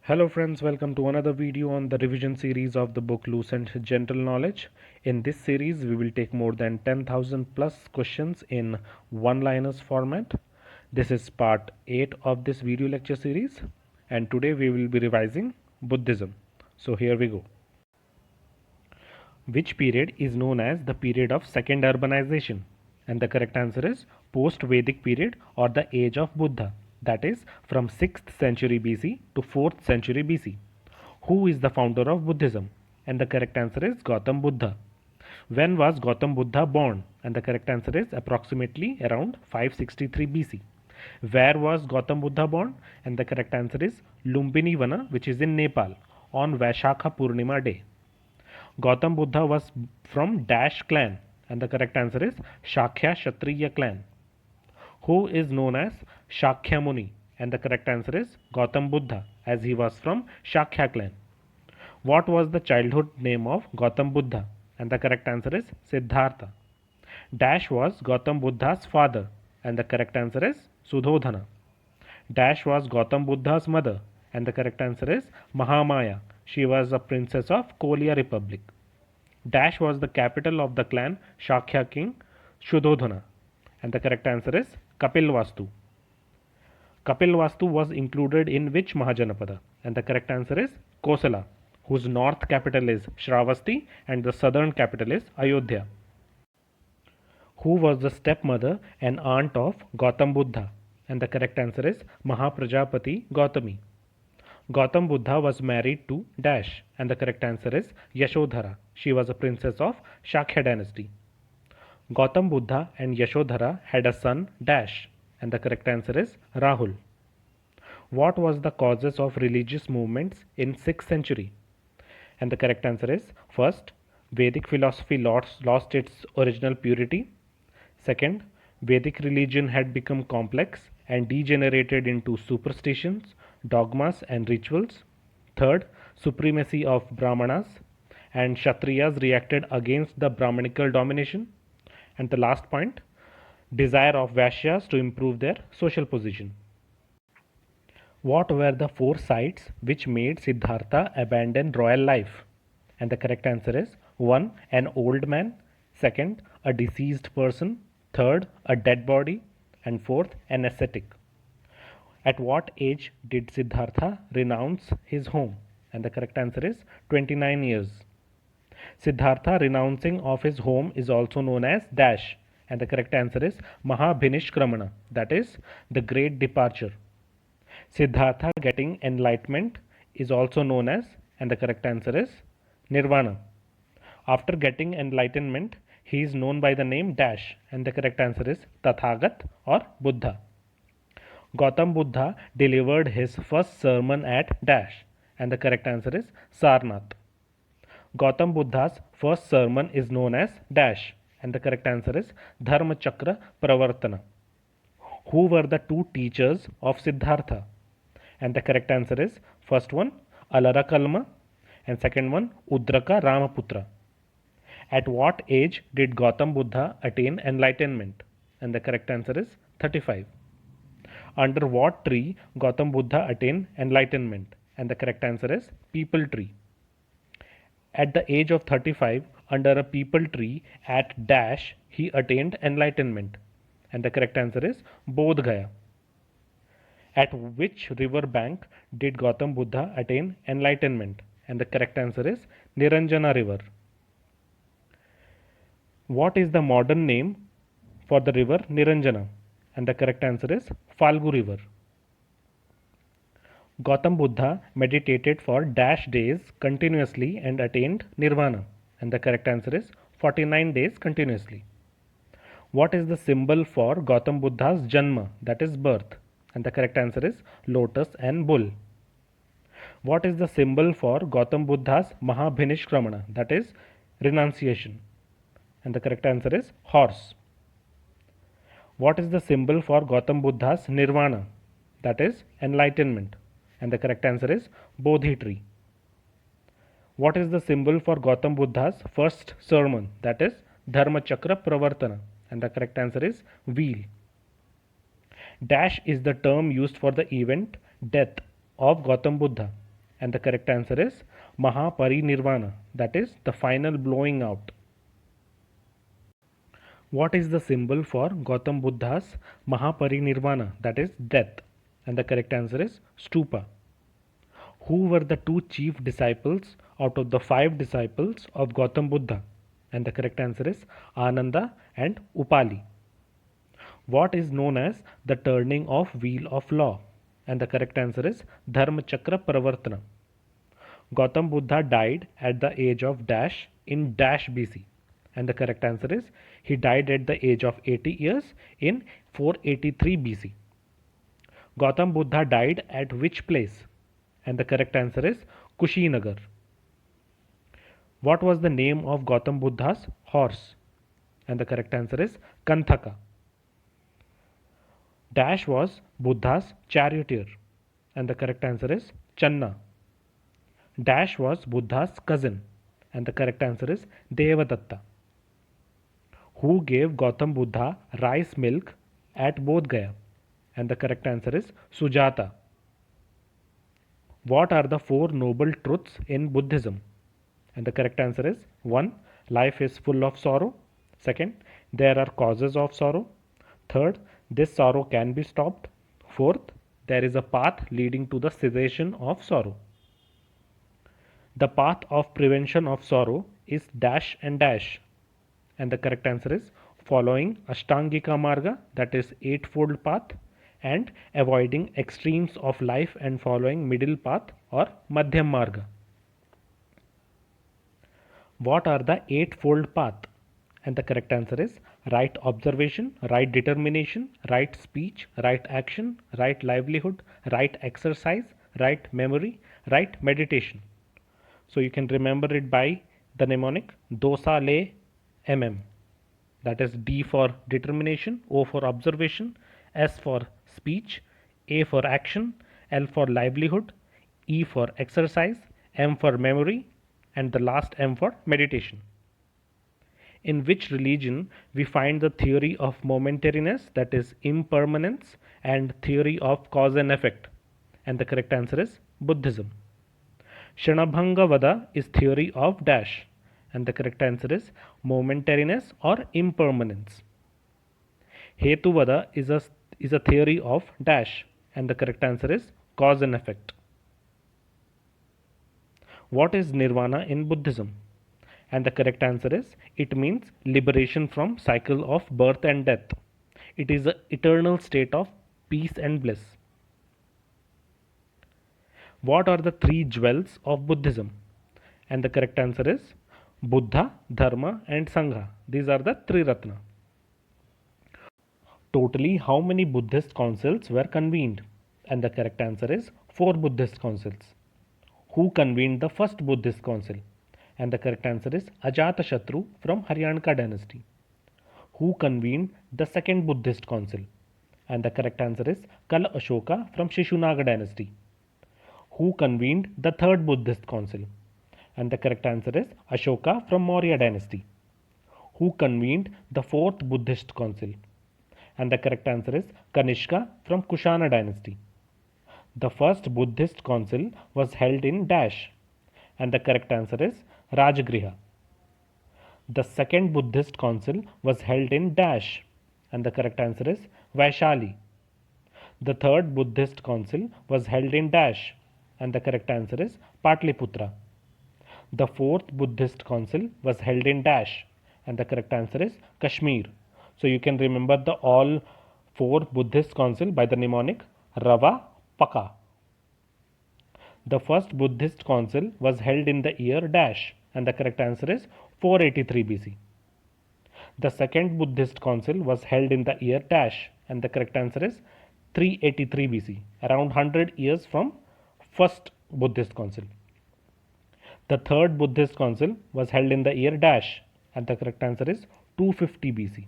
Hello friends, welcome to another video on the revision series of the book Lucent General Knowledge. In this series, we will take more than 10,000 plus questions in one-liners format. This is part 8 of this video lecture series, and today we will be revising Buddhism. So here we go. Which period is known as the period of second urbanization? And the correct answer is post-Vedic period or the age of Buddha, that is from 6th century BC to 4th century BC. Who is the founder of Buddhism? And the correct answer is Gautam Buddha. When was Gautam Buddha born? And the correct answer is approximately around 563 BC. Where was Gautam Buddha born? And the correct answer is Lumbini Vana, which is in Nepal, on Vaishakha Purnima day. Gautam Buddha was from Dash clan, and the correct answer is Shakya Kshatriya clan. Who is known as Shakya Muni? And the correct answer is Gautam Buddha, as he was from Shakya clan. What was the childhood name of Gautam Buddha? And the correct answer is Siddhartha. Dash was Gautam Buddha's father, and the correct answer is Sudhodhana. Dash was Gautam Buddha's mother, and the correct answer is Mahamaya. She was a princess of Kolia Republic. Dash was the capital of the clan Shakya king Sudhodhana, and the correct answer is Kapilvastu. Kapilvastu was included in which Mahajanapada? And the correct answer is Kosala, whose north capital is Shravasti and the southern capital is Ayodhya. Who was the stepmother and aunt of Gautam Buddha? And the correct answer is Mahaprajapati Gautami. Gautam Buddha was married to Dash, and the correct answer is Yashodhara. She was a princess of Shakya dynasty. Gautam Buddha and Yashodhara had a son Dash, and the correct answer is Rahul. What was the causes of religious movements in 6th century? And the correct answer is first, Vedic philosophy lost its original purity. Second, Vedic religion had become complex and degenerated into superstitions, dogmas and rituals. Third, supremacy of Brahmanas and Kshatriyas reacted against the Brahmanical domination. And the last point, desire of Vaishyas to improve their social position. What were the four sites which made Siddhartha abandon royal life? And the correct answer is 1. An old man, 2nd. A deceased person, 3rd. A dead body, and 4th. An ascetic. At what age did Siddhartha renounce his home? And the correct answer is 29 years. Siddhartha renouncing of his home is also known as Dash, and the correct answer is Mahabhinishkramana, that is the great departure. Siddhartha getting enlightenment is also known as, and the correct answer is Nirvana. After getting enlightenment, he is known by the name Dash, and the correct answer is Tathagat or Buddha. Gautam Buddha delivered his first sermon at Dash, and the correct answer is Sarnath. Gautam Buddha's first sermon is known as Dash, and the correct answer is Dharmachakra Pravartana. Who were the two teachers of Siddhartha? And the correct answer is first one Alara Kalma and second one Udraka Ramaputra. At what age did Gautam Buddha attain enlightenment? And the correct answer is 35. Under what tree Gautam Buddha attained enlightenment? And the correct answer is Peepal tree. At the age of 35, under a peepal tree at Dash, he attained enlightenment. And the correct answer is Bodh Gaya. At which river bank did Gautam Buddha attain enlightenment? And the correct answer is Niranjana river. What is the modern name for the river Niranjana? And the correct answer is Falgu river. Gautam Buddha meditated for Dash days continuously and attained Nirvana. And the correct answer is 49 days continuously. What is the symbol for Gautam Buddha's Janma, that is birth? And the correct answer is lotus and bull. What is the symbol for Gautam Buddha's Mahabhinishkramana, that is renunciation? And the correct answer is horse. What is the symbol for Gautam Buddha's Nirvana, that is enlightenment? And the correct answer is Bodhi tree. What is the symbol for Gautam Buddha's first sermon, that is Dharmachakra Pravartana? And the correct answer is wheel. Dash is the term used for the event death of Gautam Buddha, and the correct answer is Mahaparinirvana, that is the final blowing out. What is the symbol for Gautam Buddha's Mahaparinirvana, that is death, and the correct answer is stupa. Who were the two chief disciples out of the five disciples of Gautam Buddha? And the correct answer is Ananda and Upali. What is known as the turning of wheel of law? And the correct answer is Dharma Chakra Pravartana. Gautam Buddha died at the age of dash in dash BC. And the correct answer is he died at the age of 80 years in 483 BC. Gautam Buddha died at which place? And the correct answer is Kushinagar. What was the name of Gautam Buddha's horse? And the correct answer is Kanthaka. Dash was Buddha's charioteer, and the correct answer is Channa. Dash was Buddha's cousin, and the correct answer is Devadatta. Who gave Gautam Buddha rice milk at Bodh Gaya? And the correct answer is Sujata. What are the four noble truths in Buddhism? And the correct answer is 1. Life is full of sorrow. 2nd. There are causes of sorrow. 3rd. This sorrow can be stopped. 4th. There is a path leading to the cessation of sorrow. The path of prevention of sorrow is dash and dash. And the correct answer is following Ashtangika Marga, that is eightfold path, and avoiding extremes of life and following middle path or Madhyam Marga. What are the eightfold path? And the correct answer is right observation, right determination, right speech, right action, right livelihood, right exercise, right memory, right meditation. So you can remember it by the mnemonic dosa le mm. That is D for determination, O for observation, S for speech, A for action, L for livelihood, E for exercise, M for memory, and the last M for meditation. In which religion we find the theory of momentariness, that is impermanence, and theory of cause and effect? And the correct answer is Buddhism. Shanabhanga Vada is theory of dash, and the correct answer is momentariness or impermanence. Hetu Vada is a theory of dash, and the correct answer is cause and effect. What is nirvana in Buddhism? And the correct answer is it means liberation from cycle of birth and death. It is an eternal state of peace and bliss. What are the three jewels of Buddhism? And the correct answer is Buddha, Dharma, and Sangha. These are the three Ratna. Totally, how many Buddhist councils were convened? And the correct answer is 4 Buddhist councils. Who convened the first Buddhist council? And the correct answer is Ajatashatru from Haryanka dynasty. Who convened the second Buddhist council? And the correct answer is Kala Ashoka from Shishunaga dynasty. Who convened the third Buddhist council? And the correct answer is Ashoka from Maurya dynasty. Who convened the fourth Buddhist council? And the correct answer is Kanishka from Kushana dynasty. The first Buddhist council was held in dash, and the correct answer is Rajagriha. The second Buddhist council was held in dash, and the correct answer is Vaishali. The third Buddhist council was held in dash, and the correct answer is Patliputra. The fourth Buddhist council was held in dash, and the correct answer is Kashmir. So you can remember the all 4 Buddhist council by the mnemonic Rava Paka. The first Buddhist council was held in the year dash, and the correct answer is 483 BC. The second Buddhist council was held in the year dash, and the correct answer is 383 BC, around 100 years from first Buddhist council. The third Buddhist council was held in the year dash, and the correct answer is 250 BC.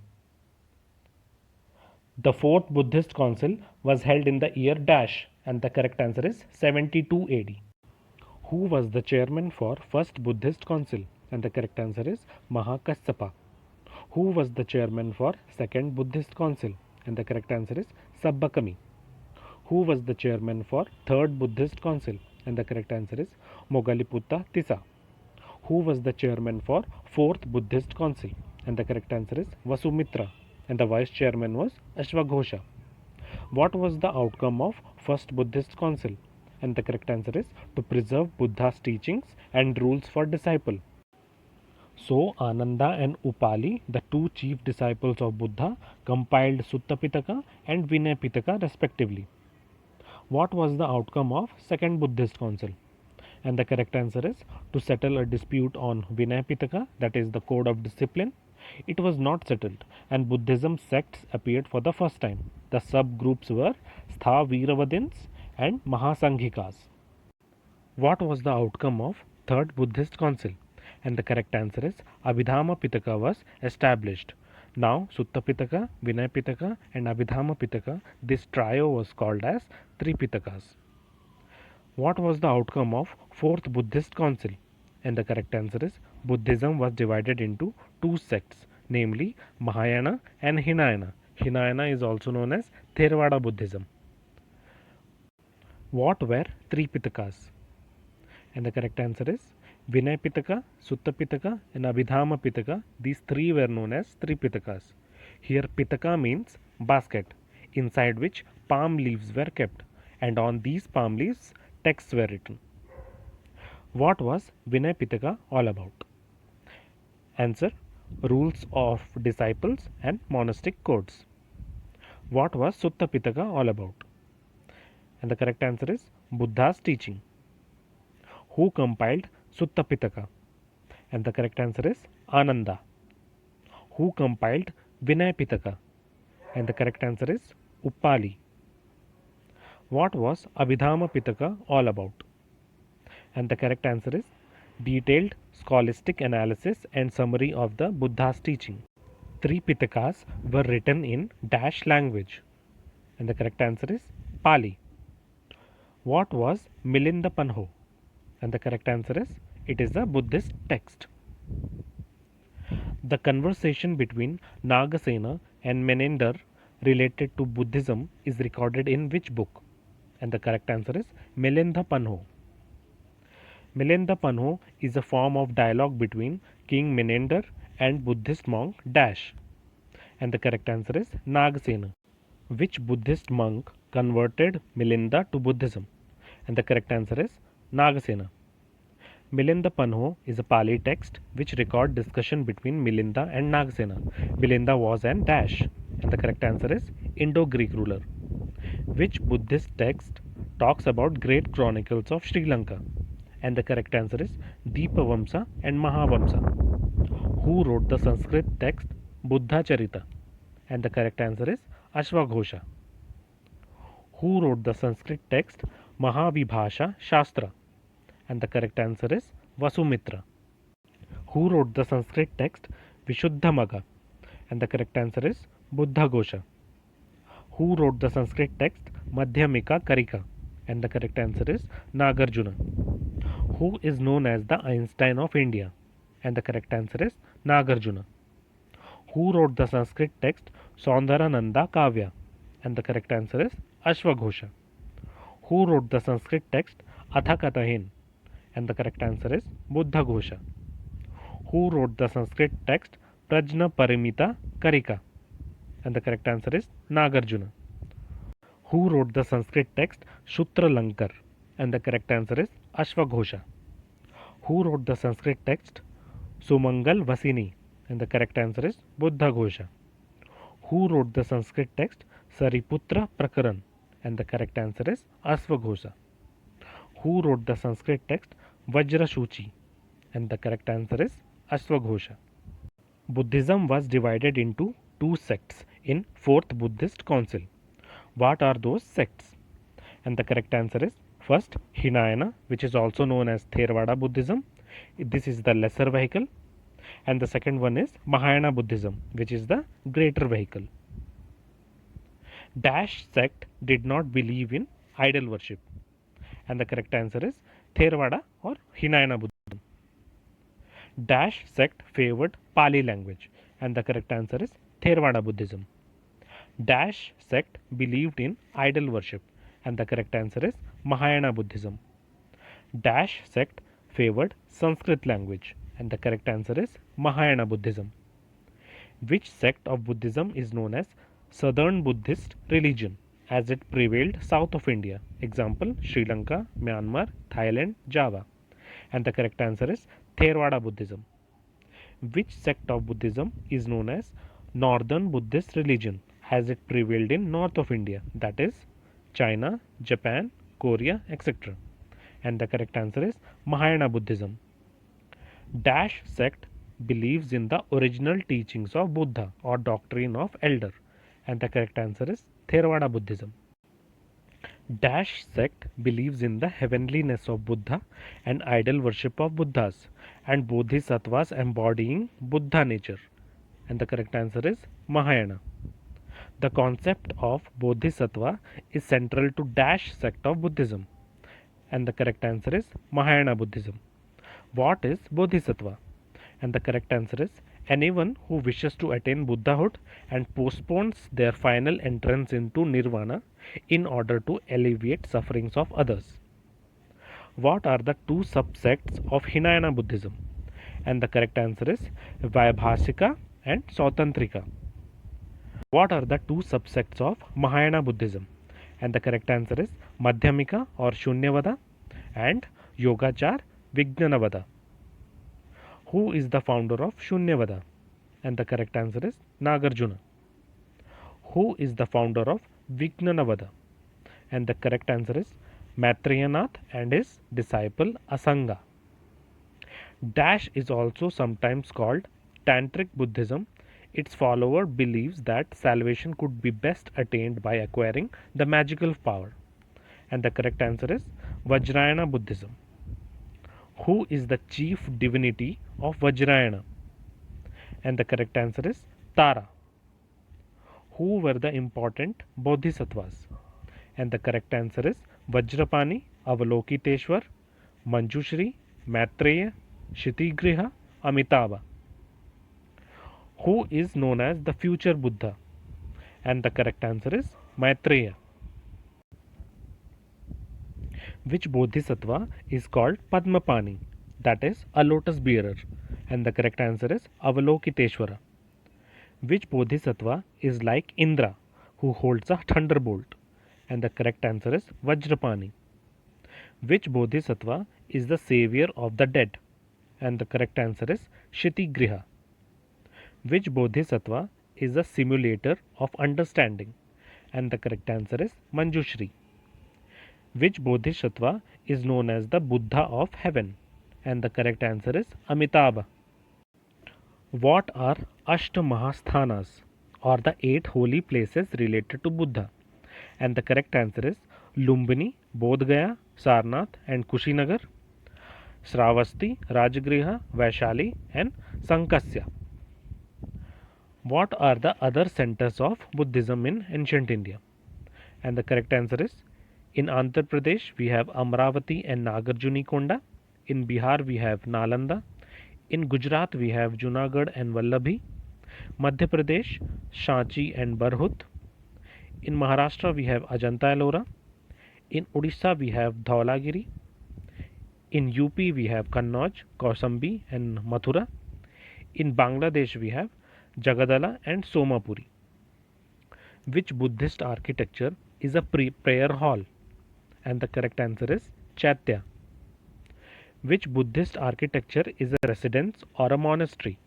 The fourth Buddhist council was held in the year dash, and the correct answer is 72 AD. Who was the chairman for first Buddhist council? And the correct answer is Mahakassapa. Who was the chairman for second Buddhist council? And the correct answer is Sabbakami. Who was the chairman for third Buddhist council? and the correct answer is Mogaliputta Tissa. Who was the chairman for 4th Buddhist Council? And the correct answer is Vasumitra, and the vice chairman was Ashwaghosha. What was the outcome of First Buddhist Council? And the correct answer is to preserve Buddha's teachings and rules for disciple. So Ananda and Upali, the two chief disciples of Buddha, compiled Sutta Pitaka and Vinaya Pitaka respectively. What was the outcome of Second Buddhist Council? And the correct answer is to settle a dispute on Vinaya Pitaka, that is the code of discipline. It was not settled, and Buddhism sects appeared for the first time. The subgroups were Sthaviravadins and Mahasanghikas. What was the outcome of Third Buddhist Council? And the correct answer is Abhidhamma Pitaka was established. Now Sutta Pitaka, Vinaya Pitaka and Abhidhamma Pitaka, this trio was called as Tripitakas. What was the outcome of Fourth Buddhist Council? And the correct answer is Buddhism was divided into two sects, namely Mahayana and Hinayana. Hinayana is also known as Theravada Buddhism. What were Tripitakas? And the correct answer is Vinaya Pitaka, Sutta Pitaka and Abhidhamma Pitaka. These three were known as Tripitakas. Here Pitaka means basket, inside which palm leaves were kept, and on these palm leaves texts were written. What was Vinaya Pitaka all about? Answer: rules of disciples and monastic codes. What was Sutta Pitaka all about? And the correct answer is Buddha's teaching. Who compiled Sutta Pitaka? And the correct answer is Ananda. Who compiled Vinaya Pitaka? And the correct answer is Upali. What was Abhidhamma Pitaka all about? And the correct answer is detailed scholastic analysis and summary of the Buddha's teaching. Three Pitakas were written in dash language. And the correct answer is Pali. What was Milinda Panho? And the correct answer is it is a Buddhist text. The conversation between Nagasena and Menander related to Buddhism is recorded in which book? And the correct answer is Milinda Panho. Milinda Panho is a form of dialogue between King Menander and Buddhist monk Dash. And the correct answer is Nagasena. Which Buddhist monk converted Milinda to Buddhism? And the correct answer is Nagasena. Milinda Panho is a Pali text which record discussion between Milinda and Nagasena. Milinda was an Dash, and the correct answer is Indo-Greek ruler. Which Buddhist text talks about great chronicles of Sri Lanka? And the correct answer is Deepavamsa and Mahavamsa. Who wrote the Sanskrit text Buddha Charita? And the correct answer is Ashwaghosha. Who wrote the Sanskrit text Mahavibhasha Shastra? And the correct answer is Vasumitra. Who wrote the Sanskrit text Vishuddhamagga? And the correct answer is Buddhaghosha. Who wrote the Sanskrit text Madhyamika Karika? And the correct answer is Nagarjuna. Who is known as the Einstein of India? And the correct answer is Nagarjuna. Who wrote the Sanskrit text Saundarananda Kavya? And the correct answer is Ashwaghosha. Who wrote the Sanskrit text Athakathahin? And the correct answer is Buddhaghosha. Who wrote the Sanskrit text Prajna Parimita Karika? And the correct answer is Nagarjuna. Who wrote the Sanskrit text Shutralankar? And the correct answer is Ashwaghosha. Who wrote the Sanskrit text Sumangal Vasini? And the correct answer is Buddhaghosha. Who wrote the Sanskrit text Sariputra Prakaran? And the correct answer is Ashwaghosha. Who wrote the Sanskrit text Vajrashuchi? And the correct answer is Ashwaghosha. Buddhism was divided into two sects in Fourth Buddhist Council. What are those sects? And the correct answer is first Hinayana, which is also known as Theravada Buddhism. This is the lesser vehicle. And the second one is Mahayana Buddhism, which is the greater vehicle. Dash sect did not believe in idol worship. And the correct answer is Theravada or Hinayana Buddhism. Dash sect favored Pali language. And the correct answer is Theravada Buddhism. Dash sect believed in idol worship. And the correct answer is Mahayana Buddhism. Dash sect favored Sanskrit language, and the correct answer is Mahayana Buddhism. Which sect of Buddhism is known as Southern Buddhist religion as it prevailed south of India? Example Sri Lanka, Myanmar, Thailand, Java. And the correct answer is Theravada Buddhism. Which sect of Buddhism is known as Northern Buddhist religion as it prevailed in north of India? That is China, Japan, Korea, etc. And the correct answer is Mahayana Buddhism. Dash sect believes in the original teachings of Buddha or doctrine of elder, and the correct answer is Theravada Buddhism. Dash sect believes in the heavenliness of Buddha and idol worship of Buddhas and Bodhisattvas embodying Buddha nature, and the correct answer is Mahayana. The concept of Bodhisattva is central to Dash sect of Buddhism, and the correct answer is Mahayana Buddhism. What is Bodhisattva? And the correct answer is anyone who wishes to attain Buddhahood and postpones their final entrance into Nirvana in order to alleviate sufferings of others. What are the two subsects of Hinayana Buddhism? And the correct answer is Vaibhasika and Sautantrika. What are the two subsects of Mahayana Buddhism? And the correct answer is Madhyamika or Shunyavada and Yogachar Vijnanavada. Who is the founder of Shunyavada? And the correct answer is Nagarjuna. Who is the founder of Vijnanavada? And the correct answer is Maitreyanath and his disciple Asanga. Dash is also sometimes called Tantric Buddhism. Its follower believes that salvation could be best attained by acquiring the magical power. And the correct answer is Vajrayana Buddhism. Who is the chief divinity of Vajrayana? And the correct answer is Tara. Who were the important Bodhisattvas? And the correct answer is Vajrapani, Avalokiteshwar, Manjushri, Maitreya, Kshitigriha, Amitabha. Who is known as the future Buddha? And the correct answer is Maitreya. Which Bodhisattva is called Padmapani? That is a lotus bearer. And the correct answer is Avalokiteshvara. Which Bodhisattva is like Indra, who holds a thunderbolt? And the correct answer is Vajrapani. Which Bodhisattva is the savior of the dead? And the correct answer is Kshitigriha. Which Bodhisattva is the simulator of understanding? And the correct answer is Manjushri. Which Bodhisattva is known as the Buddha of heaven? And the correct answer is Amitabha. What are Ashtamahasthanas or the 8 holy places related to Buddha? And the correct answer is Lumbini, Bodh Gaya, Sarnath and Kushinagar, Sravasti, Rajagriha, Vaishali and Sankasya. What are the other centers of Buddhism in ancient India? And the correct answer is in Andhra Pradesh we have Amravati and Nagarjuni Konda. In Bihar we have Nalanda. In Gujarat we have Junagadh and Vallabhi. Madhya Pradesh, Shanchi and Barhut. In Maharashtra we have Ajanta Ellora. In Odisha we have Dhaulagiri. In UP we have Kannauj, Kausambi and Mathura. In Bangladesh we have Jagadala and Somapuri. Which Buddhist architecture is a prayer hall? And the correct answer is Chaitya. Which Buddhist architecture is a residence or a monastery?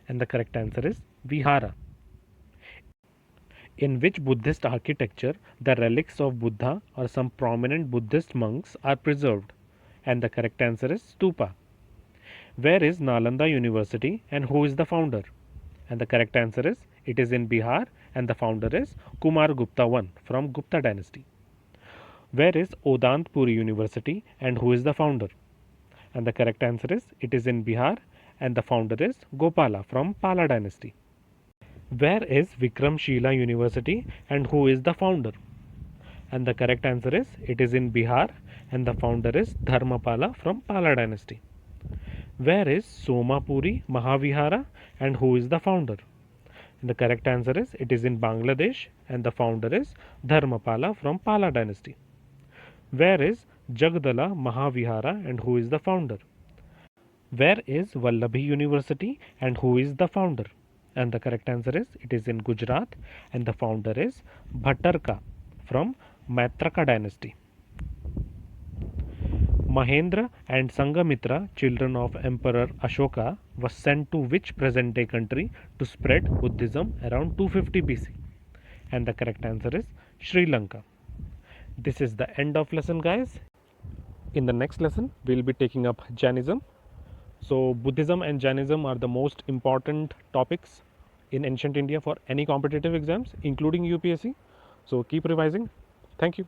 And the correct answer is Vihara. In which Buddhist architecture the relics of Buddha or some prominent Buddhist monks are preserved? And the correct answer is Stupa. Where is Nalanda University and who is the founder? And the correct answer is it is in Bihar and the founder is Kumar Gupta I from Gupta dynasty. Where is Odantpuri University and who is the founder? And the correct answer is it is in Bihar and the founder is Gopala from Pala dynasty. Where is Vikramshila University and who is the founder? And the correct answer is it is in Bihar and the founder is Dharmapala from Pala dynasty. Where is Somapuri Mahavihara and who is the founder? And the correct answer is it is in Bangladesh and the founder is Dharmapala from Pala dynasty. Where is Jagdala Mahavihara and who is the founder? Where is Vallabhi University and who is the founder? And the correct answer is it is in Gujarat and the founder is Bhattarka from Maitraka dynasty. Mahendra and Sangamitra, children of Emperor Ashoka, were sent to which present day country to spread Buddhism around 250 BC? And the correct answer is Sri Lanka. This is the end of lesson, guys. In the next lesson, we'll be taking up Jainism. So, Buddhism and Jainism are the most important topics in ancient India for any competitive exams, including UPSC. So, keep revising. Thank you.